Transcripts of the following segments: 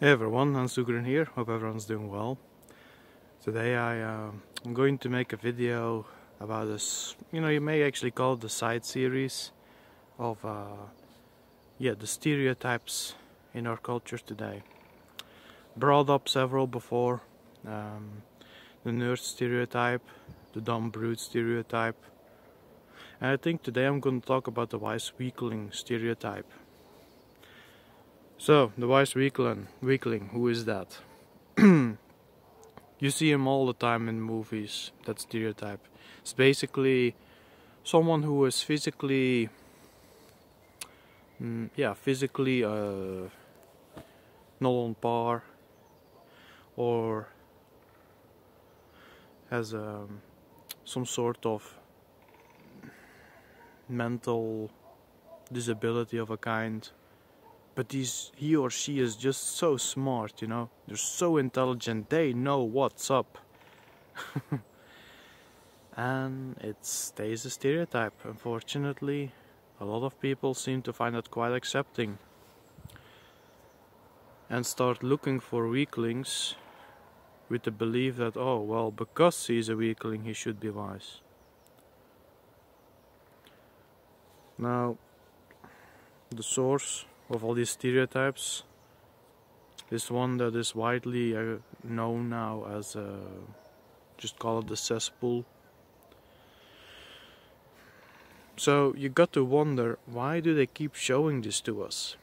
Hey everyone, Hans here. Hope everyone's doing well. Today I'm going to make a video about this, you may actually call it the side series of the stereotypes in our culture today. Brought up several before, the nerd stereotype, the dumb brute stereotype, and I think today I'm going to talk about the wise weakling stereotype. So, the wise weakling, who is that? You see him all the time in movies, that stereotype. It's basically someone who is physically not on par, or has some sort of mental disability of a kind. But he or she is just so smart, they're so intelligent, they know what's up. And it stays a stereotype. Unfortunately, a lot of people seem to find that quite accepting and start looking for weaklings with the belief that, oh, well, because he's a weakling, he should be wise. Now, the source of all these stereotypes is one that is widely known now as, just call it the cesspool. So you got to wonder, why do they keep showing this to us?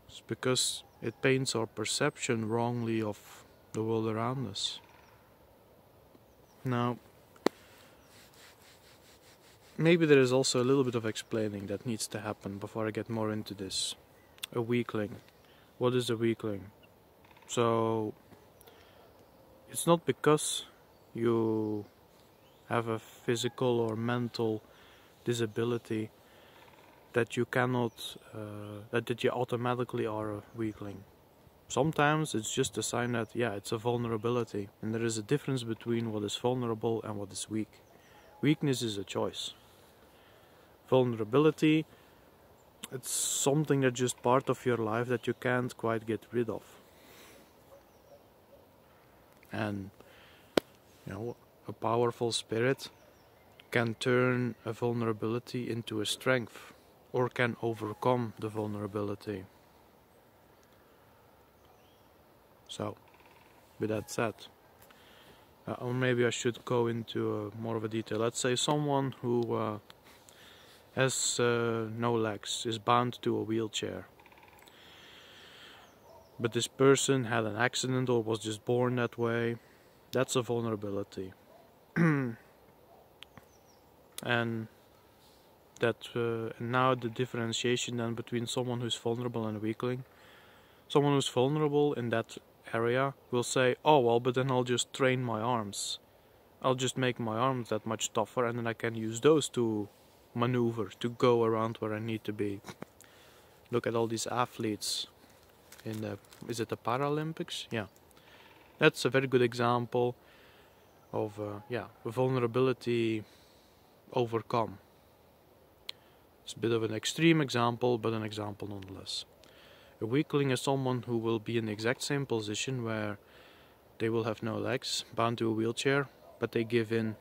It's because it paints our perception wrongly of the world around us. Now, maybe there is also a little bit of explaining that needs to happen before I get more into this. A weakling. What is a weakling? So, it's not because you have a physical or mental disability that you cannot, that you automatically are a weakling. Sometimes it's just a sign that, it's a vulnerability, and there is a difference between what is vulnerable and what is weak. Weakness is a choice. Vulnerability, it's something that's just part of your life that you can't quite get rid of. And, a powerful spirit can turn a vulnerability into a strength, or can overcome the vulnerability. So, with that said, or maybe I should go into more of a detail. Let's say someone who has no legs, is bound to a wheelchair. But this person had an accident or was just born that way. That's a vulnerability. And that now the differentiation then between someone who's vulnerable and a weakling. Someone who's vulnerable in that area will say, oh well, but then I'll just train my arms. I'll just make my arms that much tougher, and then I can use those to maneuver, to go around where I need to be. Look at all these athletes in the, is it the Paralympics? Yeah. That's a very good example of, vulnerability overcome. It's a bit of an extreme example, but an example nonetheless. A weakling is someone who will be in the exact same position where they will have no legs, bound to a wheelchair, but they give in.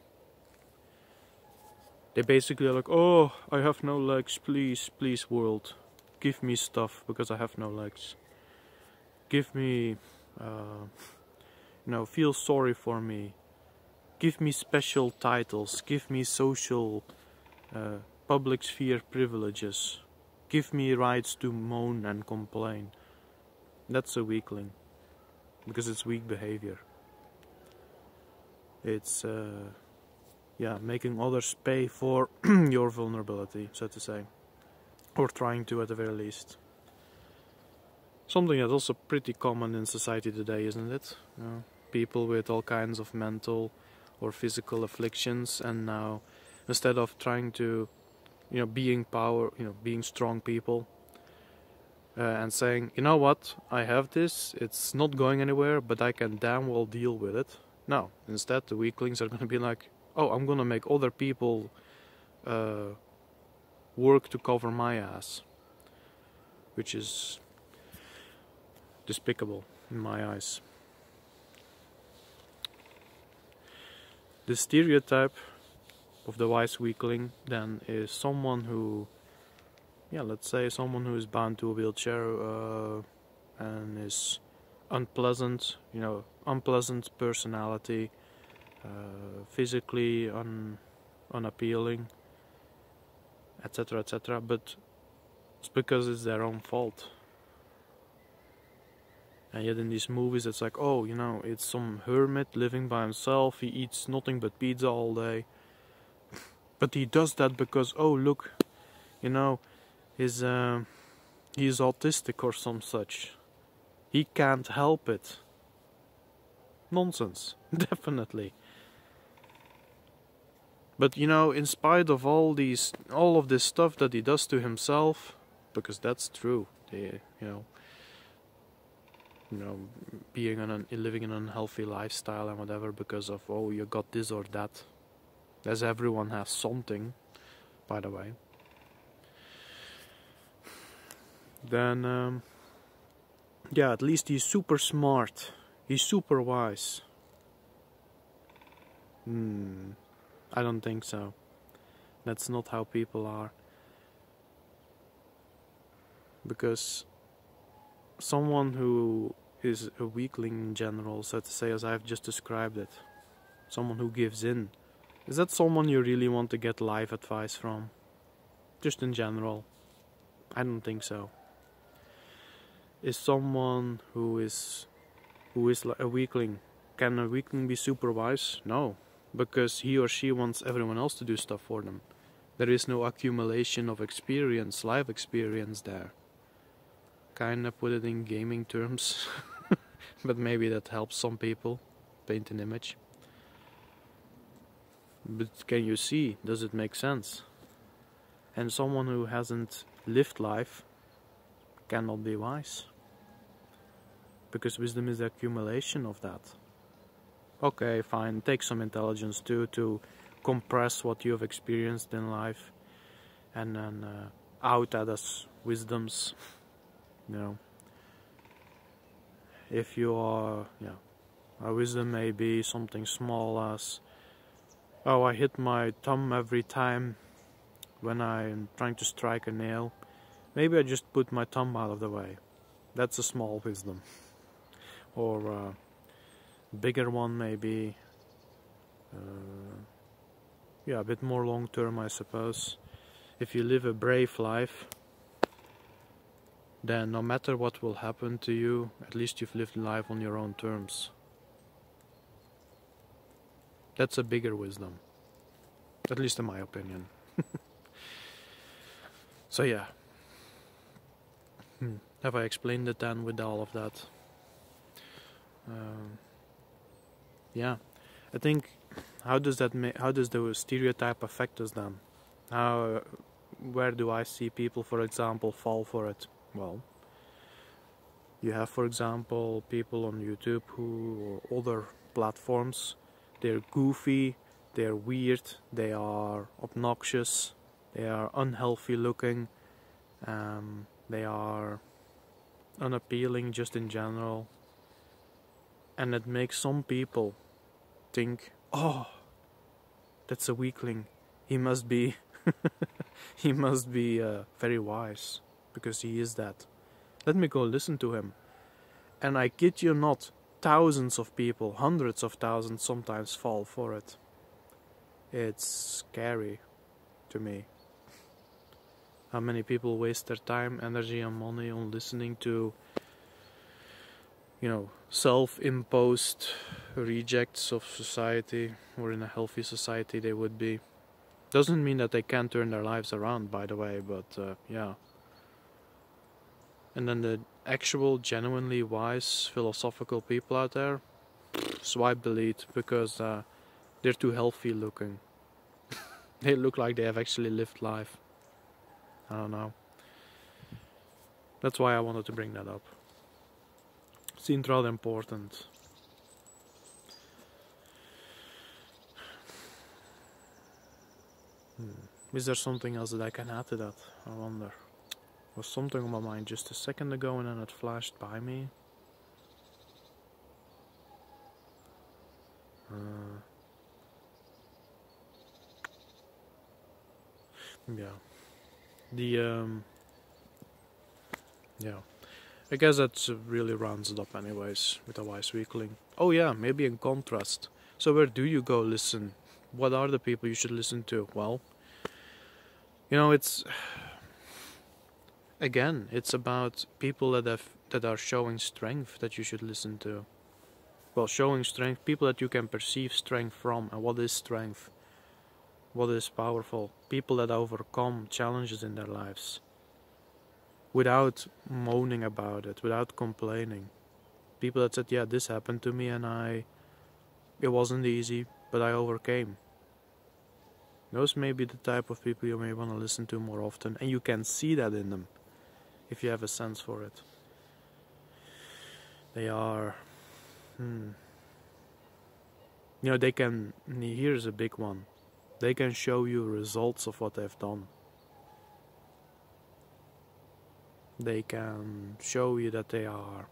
They basically are like, oh, I have no legs, please, please world, give me stuff because I have no legs. Give me, feel sorry for me. Give me special titles, give me social, public sphere privileges. Give me rights to moan and complain. That's a weakling, because it's weak behavior. It's, making others pay for your vulnerability, so to say. Or trying to, at the very least. Something that's also pretty common in society today, isn't it? People with all kinds of mental or physical afflictions, and now, instead of trying to, being strong people, and saying, you know what, I have this, it's not going anywhere, but I can damn well deal with it. No, instead the weaklings are going to be like, oh, I'm going to make other people work to cover my ass. Which is despicable in my eyes. The stereotype of the wise weakling then is someone who, let's say someone who is bound to a wheelchair and is unpleasant, unpleasant personality, physically unappealing, etc., etc. But it's because it's their own fault. And yet in these movies it's like, oh, it's some hermit living by himself, he eats nothing but pizza all day. But he does that because, oh look, he's autistic or some such. He can't help it. Nonsense, definitely. But in spite of all of this stuff that he does to himself, because that's true, living an unhealthy lifestyle and whatever because of, oh, you got this or that. As everyone has something, by the way. Then, at least he's super smart. He's super wise. I don't think so. That's not how people are. Because someone who is a weakling in general, so to say, as I've just described it, someone who gives in, is that someone you really want to get life advice from? Just in general? I don't think so. Is someone who is like a weakling, can a weakling be super wise? No, because he or she wants everyone else to do stuff for them. There is no accumulation of experience, life experience there. Kinda put it in gaming terms, but maybe that helps some people paint an image. But can you see, does it make sense? And someone who hasn't lived life cannot be wise. Because wisdom is the accumulation of that. Okay, fine, take some intelligence too to compress what you have experienced in life and then out that as wisdoms. If you are, a wisdom may be something small as, oh, I hit my thumb every time when I'm trying to strike a nail. Maybe I just put my thumb out of the way. That's a small wisdom. Or a bigger one maybe, a bit more long term, I suppose. If you live a brave life, then no matter what will happen to you, at least you've lived life on your own terms. That's a bigger wisdom, at least in my opinion. So yeah, have I explained it then with all of that? I think, how does the stereotype affect us then? Where do I see people, for example, fall for it? Well, you have, for example, people on YouTube or other platforms. They're goofy, they're weird, they are obnoxious, they are unhealthy looking, they are unappealing just in general. And it makes some people think, oh, that's a weakling. He must be very wise, because he is that. Let me go listen to him. And I kid you not, thousands of people, hundreds of thousands sometimes fall for it. It's scary to me. How many people waste their time, energy and money on listening to self-imposed rejects of society, or in a healthy society they would be. Doesn't mean that they can't turn their lives around, by the way, but And then the actual, genuinely wise, philosophical people out there, swipe delete, because they're too healthy looking. They look like they have actually lived life. I don't know. That's why I wanted to bring that up. Seemed rather important. Is there something else that I can add to that? I wonder. Was something on my mind just a second ago and then it flashed by me. Yeah. The yeah. I guess that really rounds it up anyways with a wise weakling. Oh yeah, maybe in contrast. So where do you go listen? What are the people you should listen to? Well, it's again, it's about people that are showing strength that you should listen to. Well, showing strength, people that you can perceive strength from. And what is strength? What is powerful? People that overcome challenges in their lives without moaning about it, without complaining. People that said, yeah, this happened to me and it wasn't easy, but I overcame. Those may be the type of people you may want to listen to more often, and you can see that in them if you have a sense for it. They are, they can, here's a big one, they can show you results of what they've done. They can show you that they are,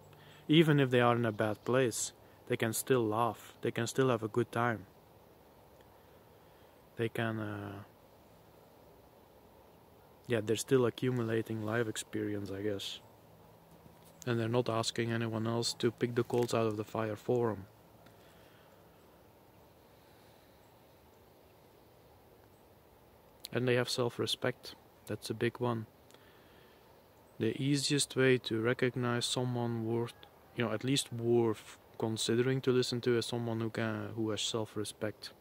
even if they are in a bad place, they can still laugh, they can still have a good time. They can, they're still accumulating life experience, I guess. And they're not asking anyone else to pick the coals out of the fire for them. And they have self-respect. That's a big one. The easiest way to recognize someone worth, at least worth considering to listen to, is someone who has self-respect.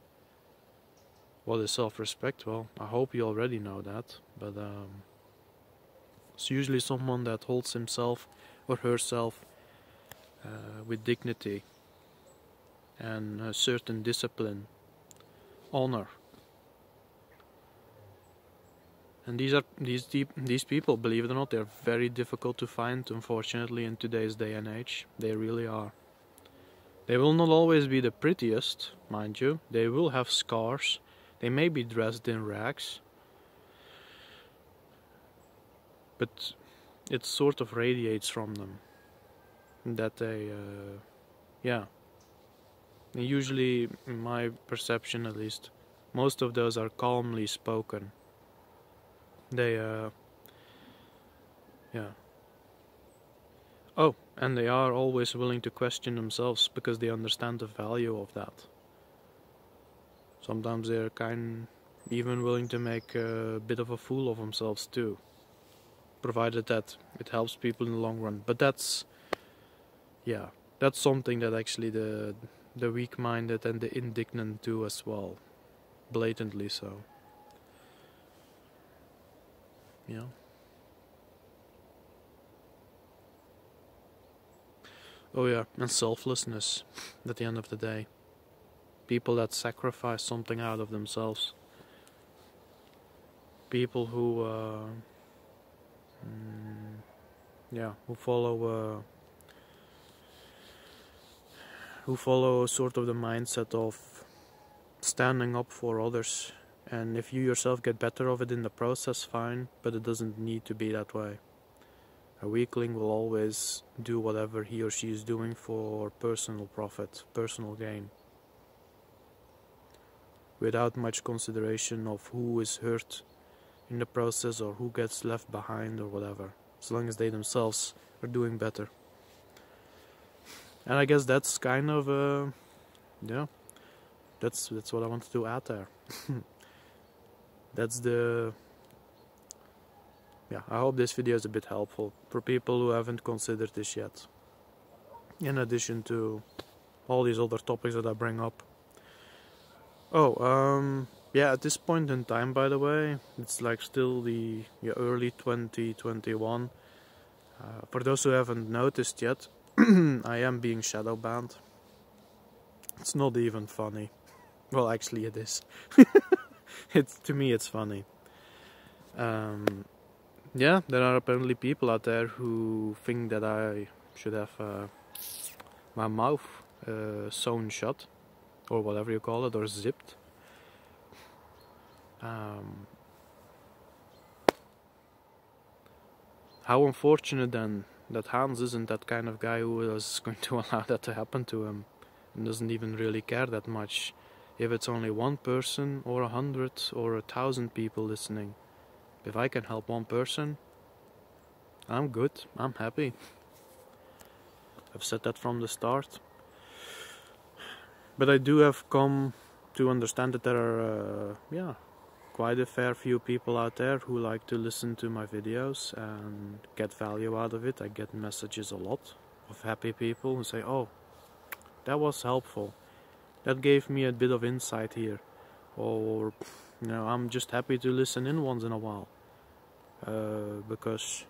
What is self-respect? Well, I hope you already know that, but it's usually someone that holds himself or herself with dignity and a certain discipline, honor. And these people, believe it or not, they're very difficult to find, unfortunately, in today's day and age. They really are. They will not always be the prettiest, mind you. They will have scars. They may be dressed in rags. But it sort of radiates from them that they, And usually, in my perception at least, most of those are calmly spoken. They, Oh, and they are always willing to question themselves because they understand the value of that. Sometimes they're even willing to make a bit of a fool of themselves too, provided that it helps people in the long run. But that's something that actually the weak-minded and the indignant do as well, blatantly so. Yeah. Oh yeah, and selflessness at the end of the day. People that sacrifice something out of themselves. People who follow sort of the mindset of standing up for others. And if you yourself get better of it in the process, fine, but it doesn't need to be that way. A weakling will always do whatever he or she is doing for personal profit, personal gain, without much consideration of who is hurt in the process or who gets left behind or whatever, as long as they themselves are doing better. And I guess that's kind of, that's what I wanted to add there. That's the... I hope this video is a bit helpful for people who haven't considered this yet. In addition to all these other topics that I bring up. At this point in time, by the way, it's like still the early 2021. For those who haven't noticed yet, I am being shadow banned. It's not even funny. Well, actually it is. To me it's funny. There are apparently people out there who think that I should have my mouth sewn shut, or whatever you call it, or zipped. How unfortunate then that Hans isn't that kind of guy who is going to allow that to happen to him. and doesn't even really care that much if it's only one person or 100 or 1,000 people listening. If I can help one person, I'm good, I'm happy. I've said that from the start. But I do have come to understand that there are, quite a fair few people out there who like to listen to my videos and get value out of it. I get messages a lot of happy people who say, oh, that was helpful. That gave me a bit of insight here. Or, I'm just happy to listen in once in a while. Because,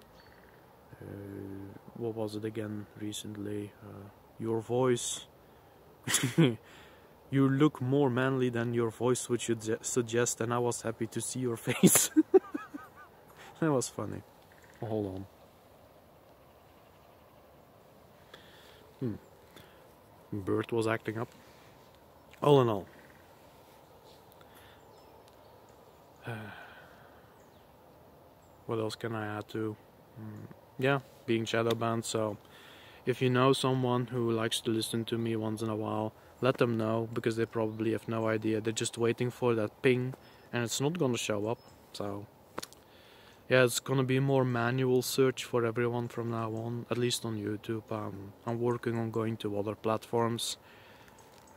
what was it again recently? Your voice... You look more manly than your voice would suggest, and I was happy to see your face. That was funny. Hold on. Bird was acting up. All in all. What else can I add to? Being shadow banned, so if you know someone who likes to listen to me once in a while, let them know, because they probably have no idea. They're just waiting for that ping, and it's not gonna show up. So yeah, it's gonna be a more manual search for everyone from now on, at least on YouTube. I'm working on going to other platforms.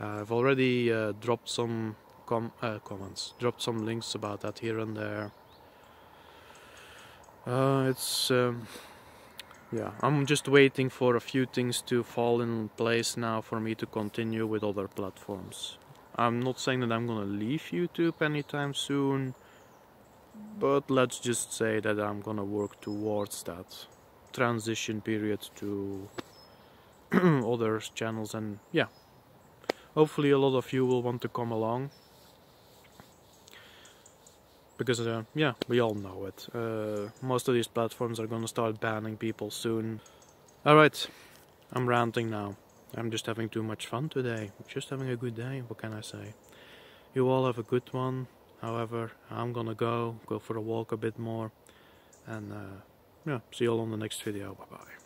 I've already dropped some comments, dropped some links about that here and there. I'm just waiting for a few things to fall in place now for me to continue with other platforms. I'm not saying that I'm gonna leave YouTube anytime soon, but let's just say that I'm gonna work towards that transition period to other channels, and hopefully a lot of you will want to come along. Because, we all know it. Most of these platforms are gonna start banning people soon. Alright, I'm ranting now. I'm just having too much fun today. Just having a good day, what can I say? You all have a good one. However, I'm gonna go for a walk a bit more. And, see you all on the next video. Bye bye.